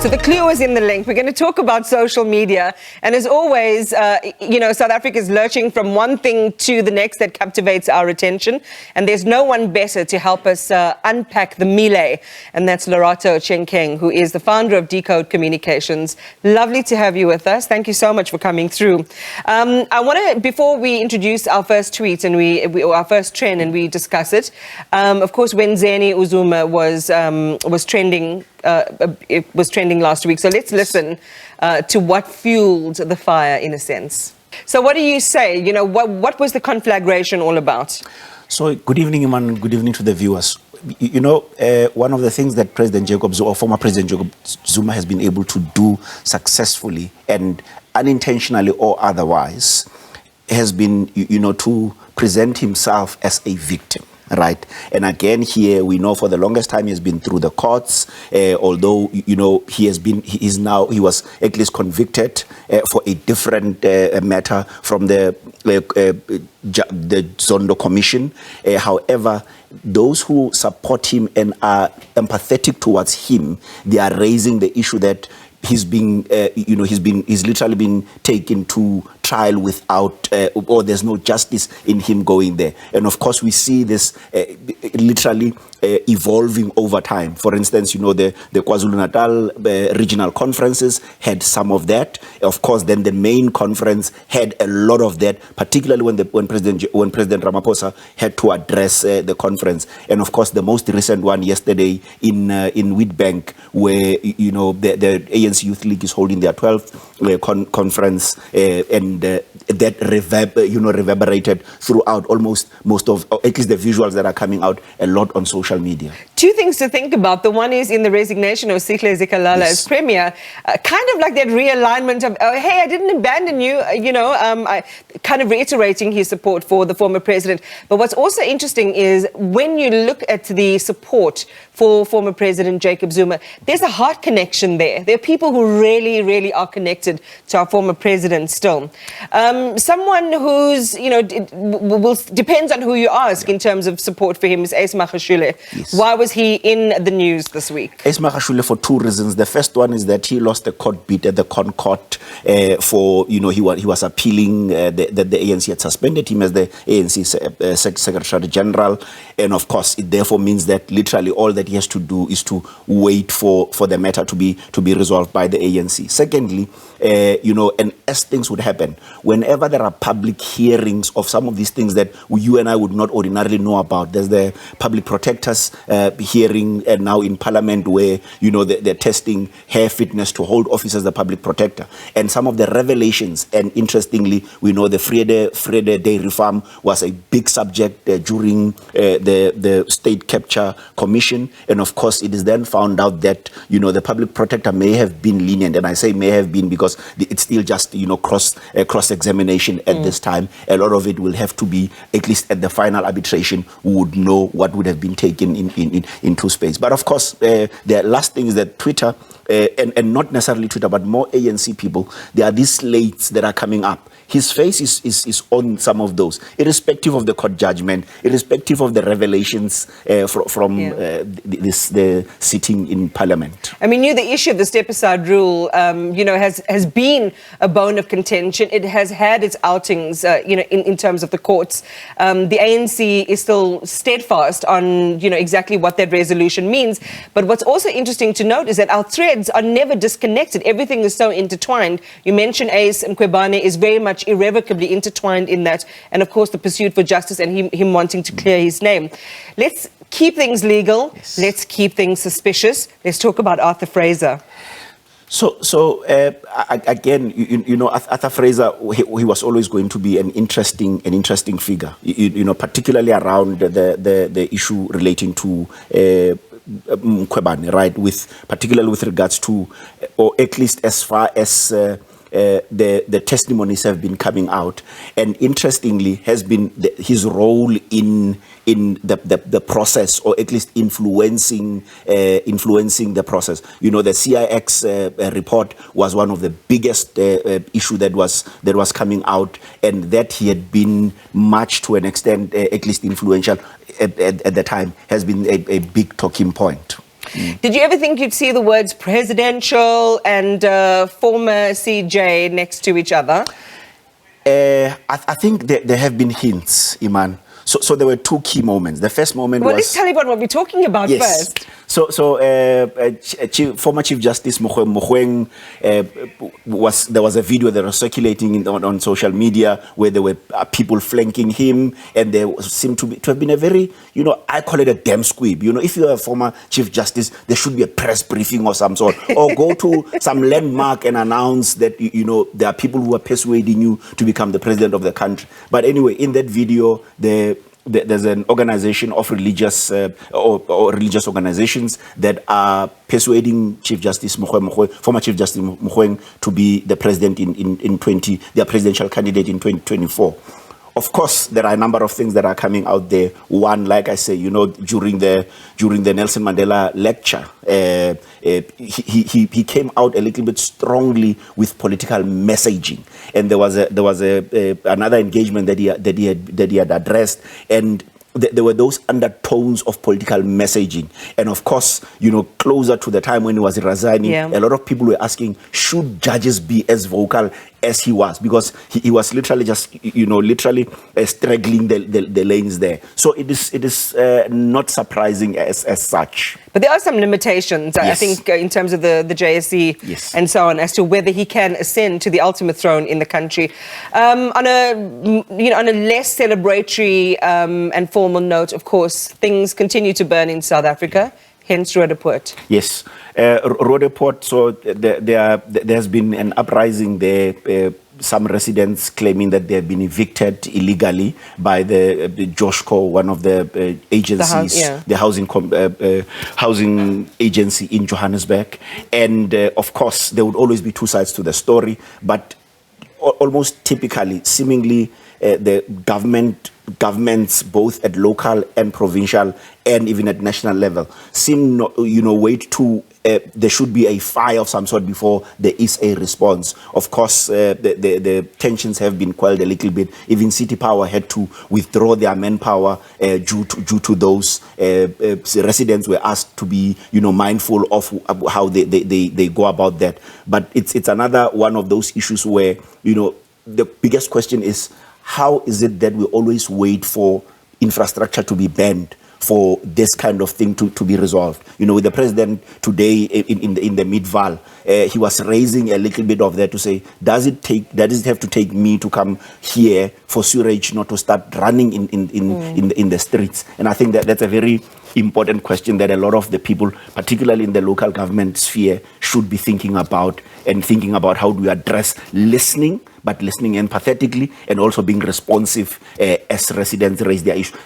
So the clue is in the link. We're going to talk about social media. And as always, South Africa is lurching from one thing to the next that captivates our attention. And there's no one better to help us unpack the melee. And that's Lorato Tshenkeng, who is the founder of Decode Communications. Lovely to have you with us. Thank you so much for coming through. I want to, before we introduce our first tweet and our first trend and we discuss it, of course, when Zeni Zuma was trending, it was trending last week. So let's listen to what fueled the fire, in a sense. So what do you say? You know, what was the conflagration all about? So good evening, Iman. Good evening to the viewers. You know, one of the things that President Jacob Zuma, or former President Jacob Zuma, has been able to do successfully and unintentionally or otherwise has been, to present himself as a victim. Right. And again, here we know for the longest time he has been through the courts, although, he was at least convicted for a different matter from the Zondo Commission. However, those who support him and are empathetic towards him, they are raising the issue that he's literally been taken to trial without, or there's no justice in him going there. And of course, we see this literally evolving over time. For instance, the KwaZulu-Natal regional conferences had some of that. Of course, then the main conference had a lot of that, particularly when President Ramaphosa had to address the conference. And of course, the most recent one yesterday in Witbank, where the ANC Youth League is holding their 12th conference, and that reverberated throughout most of, at least the visuals that are coming out a lot on social media. Two things to think about. The one is in the resignation of Sihle Zikalala as Premier, kind of like that realignment of, oh, hey, I didn't abandon you, kind of reiterating his support for the former president. But what's also interesting is when you look at the support for former President Jacob Zuma, there's a heart connection there. There are people who really, really are connected to our former president still. Someone who's, depends on who you ask in terms of support for him is Ace Magashule. Yes. Why was he in the news this week? Ace Magashule for two reasons. The first one is that he lost the court bid at the Concord for, he was appealing that the ANC had suspended him as the ANC Secretary General. And of course, it therefore means that literally all that he has to do is to wait for the matter to be resolved by the ANC. Secondly, and as things would happen, whenever there are public hearings of some of these things that you and I would not ordinarily know about, there's the public protectors hearing now in Parliament where, they're testing her fitness to hold office as the public protector. And some of the revelations, and interestingly, we know the Fraser Dairy Farm was a big subject during the State Capture Commission. And of course, it is then found out that, the public protector may have been lenient. And I say may have been because it's still just, cross-examination at this time. A lot of it will have to be, at least at the final arbitration, we would know what would have been taken into space. But of course, the last thing is that Twitter, and not necessarily Twitter, but more ANC people, there are these slates that are coming up. His face is on some of those, irrespective of the court judgment, irrespective of the revelations from the sitting in Parliament. I mean, the issue of the step-aside rule, has been a bone of contention. It has had its outings, in terms of the courts. The ANC is still steadfast on, exactly what that resolution means. But what's also interesting to note is that our threads are never disconnected. Everything is so intertwined. You mentioned Ace Mkhwebane is very much irrevocably intertwined in that, and of course the pursuit for justice and him wanting to clear his name. Let's keep things legal. Yes. Let's keep things suspicious. Let's talk about Arthur Fraser. So again, Arthur Fraser, he was always going to be an interesting figure, particularly around the issue relating to Mkhwebane, right? Particularly with regards to, or at least as far as the testimonies have been coming out, and interestingly has been his role in the process, or at least influencing the process. The CIX report was one of the biggest issue that was coming out, and that he had been much to an extent, at least influential at the time, has been a big talking point. Did you ever think you'd see the words presidential and former CJ next to each other? I think there have been hints, Iman. So there were two key moments. The first moment was... let's tell everyone what we're talking about first. So former Chief Justice Mogoeng, there was a video that was circulating on social media where there were people flanking him, and there seemed to have been a very, I call it a damn squib. If you're a former Chief Justice, there should be a press briefing or some sort, or go to some landmark and announce that, there are people who are persuading you to become the president of the country. But anyway, in that video, there's an organization of religious or religious organizations that are persuading Chief Justice former Chief Justice Mogoeng to be the president their presidential candidate in 2024. Of course, there are a number of things that are coming out there. One, like I say, during the Nelson Mandela lecture, he came out a little bit strongly with political messaging, and there was another engagement that he had addressed, and there were those undertones of political messaging. And of course, closer to the time when he was resigning, a lot of people were asking, should judges be as vocal as he was? Because he was literally just, straggling the lanes there. So it is not surprising as such. But there are some limitations, I think, in terms of the JSE and so on, as to whether he can ascend to the ultimate throne in the country. On a less celebratory and formal note, of course, things continue to burn in South Africa. Hence Roodepoort. Yes, Roodepoort. So there has been an uprising there. Some residents claiming that they have been evicted illegally by the Joshco, one of the agencies, the housing agency in Johannesburg. And of course, there would always be two sides to the story, but almost typically, seemingly, the governments, both at local and provincial and even at national level, seem wait to there should be a fire of some sort before there is a response. Of course, the tensions have been quelled a little bit. Even City Power had to withdraw their manpower due to those. Residents were asked to be mindful of how they go about that. But it's another one of those issues where the biggest question is, how is it that we always wait for infrastructure to be banned for this kind of thing to be resolved? With the president today in the mid-val, he was raising a little bit of that to say, does it have to take me to come here for sewage not to start running in the streets? And I think that's a very important question that a lot of the people, particularly in the local government sphere, should be thinking about, and thinking about how do we address listening, but listening empathetically and also being responsive as residents raise their issues.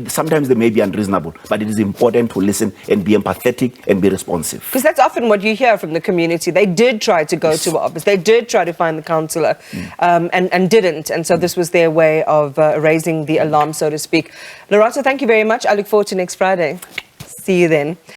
Sometimes they may be unreasonable, but it is important to listen and be empathetic and be responsive. Because that's often what you hear from the community. They did try to go to office. They did try to find the councillor and didn't. And so this was their way of raising the alarm, so to speak. Lorato, thank you very much. I look forward to next Friday. See you then.